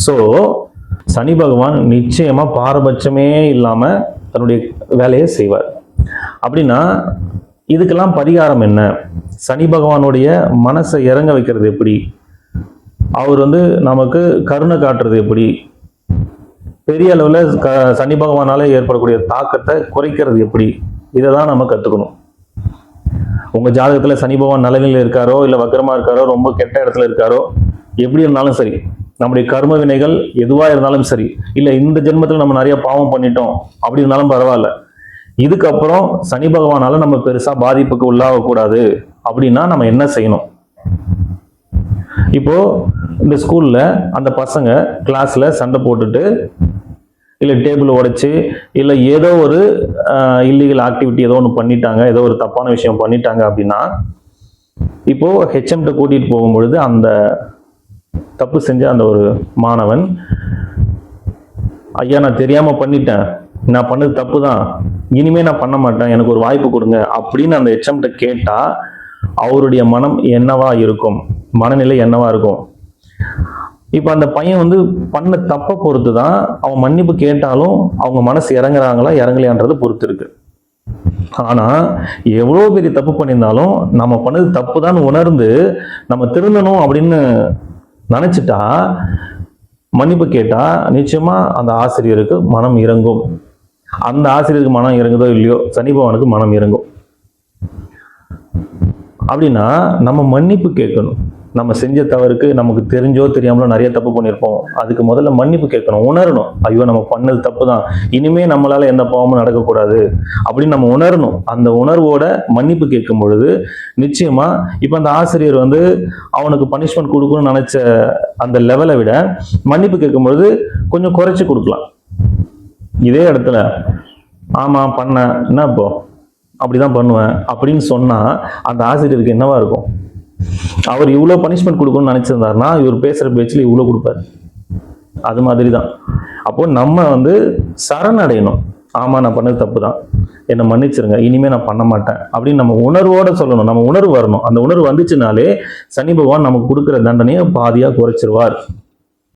So சனி பகவான் நிச்சயமா பாரபட்சமே இல்லாம தன்னுடைய வேலையை செய்வார். அப்படின்னா இதுக்கெல்லாம் பரிகாரம் என்ன? சனி பகவானுடைய மனசை இறங்க வைக்கிறது எப்படி? அவர் நமக்கு கருணை காட்டுறது எப்படி? பெரிய அளவில் சனி பகவானால ஏற்படக்கூடிய தாக்கத்தை குறைக்கிறது எப்படி? இதை தான் நம்ம கற்றுக்கணும். உங்கள் ஜாதகத்தில் சனி பகவான் நலனில் இருக்காரோ, இல்லை வக்கரமாக இருக்காரோ, ரொம்ப கெட்ட இடத்துல இருக்காரோ, எப்படி இருந்தாலும் சரி, நம்முடைய கர்ம வினைகள் எதுவாக இருந்தாலும் சரி, இல்லை இந்த ஜென்மத்தில் நம்ம நிறைய பாவம் பண்ணிட்டோம் அப்படி இருந்தாலும் பரவாயில்ல, இதுக்கப்புறம் சனி பகவானால நம்ம பெருசாக பாதிப்புக்கு உள்ளாகக்கூடாது அப்படின்னா நம்ம என்ன செய்யணும்? இப்போ இந்த ஸ்கூல்ல அந்த பசங்க கிளாஸ்ல சண்டை போட்டுட்டு, இல்லை டேபிள் உடைச்சு, இல்லை ஏதோ ஒரு இல்லீகல் ஆக்டிவிட்டி ஏதோ ஒன்று பண்ணிட்டாங்க, ஏதோ ஒரு தப்பான விஷயம் பண்ணிட்டாங்க அப்படின்னா, இப்போ ஹெச்எம்கிட்ட கூட்டிட்டு போகும்பொழுது அந்த தப்பு செஞ்ச அந்த ஒரு மாணவன், ஐயா நான் தெரியாம பண்ணிட்டேன், நான் பண்ணது தப்பு தான், இனிமே நான் பண்ண மாட்டேன், எனக்கு ஒரு வாய்ப்பு கொடுங்க அப்படின்னு அந்த ஹெச்எம்கிட்ட கேட்டா அவருடைய மனம் என்னவா இருக்கும்? மனநிலை என்னவா இருக்கும்? இப்ப அந்த பையன் பண்ண தப்பை பொறுத்து தான் அவன் மன்னிப்பு கேட்டாலும் அவங்க மனசு இறங்குறாங்களா இறங்கலையான்றது பொறுத்து இருக்கு. ஆனா எவ்வளவு பெரிய தப்பு பண்ணியிருந்தாலும் நம்ம பண்ணது தப்பு தான் உணர்ந்து நம்ம திருந்தணும் அப்படின்னு நினைச்சிட்டா, மன்னிப்பு கேட்டா நிச்சயமா அந்த ஆசிரியருக்கு மனம் இறங்கும். அந்த ஆசிரியருக்கு மனம் இறங்குதோ இல்லையோ, சனி பகவானுக்கு மனம் இறங்கும். அப்படின்னா நம்ம மன்னிப்பு கேட்கணும். நம்ம செஞ்ச தவறுக்கு நமக்கு தெரிஞ்சோ தெரியாமலோ நிறைய தப்பு பண்ணியிருப்போம். அதுக்கு முதல்ல மன்னிப்பு கேட்கணும், உணரணும். ஐயோ நம்ம பண்ணது தப்பு தான், இனிமே நம்மளால எந்த பாவமும் நடக்கக்கூடாது அப்படின்னு நம்ம உணரணும். அந்த உணர்வோட மன்னிப்பு கேட்கும் பொழுது நிச்சயமா இப்ப அந்த ஆசிரியர் அவனுக்கு பனிஷ்மெண்ட் கொடுக்கணும்னு நினைச்ச அந்த லெவலை விட மன்னிப்பு கேட்கும் பொழுது கொஞ்சம் குறைச்சு கொடுக்கலாம். இதே இடத்துல ஆமா பண்ண என்ன இப்போ அப்படிதான் பண்ணுவேன் அப்படின்னு சொன்னா அந்த ஆசிரியருக்கு என்னவா இருக்கும்? அவர் இவ்வளவு பனிஷ்மெண்ட் கொடுக்கணும்னு நினைச்சிருந்தாருன்னா இவர் பேசுற பேச்சுல இவ்வளவு கொடுப்பாரு. அது மாதிரி தான். அப்போ நம்ம சரணடையணும். ஆமா நான் பண்ணது தப்பு தான், என்னை மன்னிச்சிருங்க, இனிமே நான் பண்ண மாட்டேன் அப்படின்னு நம்ம உணர்வோட சொல்லணும். நம்ம உணர்வு வரணும். அந்த உணர்வு வந்துச்சுனாலே சனி பகவான் நமக்கு கொடுக்குற தண்டனையை பாதியா குறைச்சிருவார்.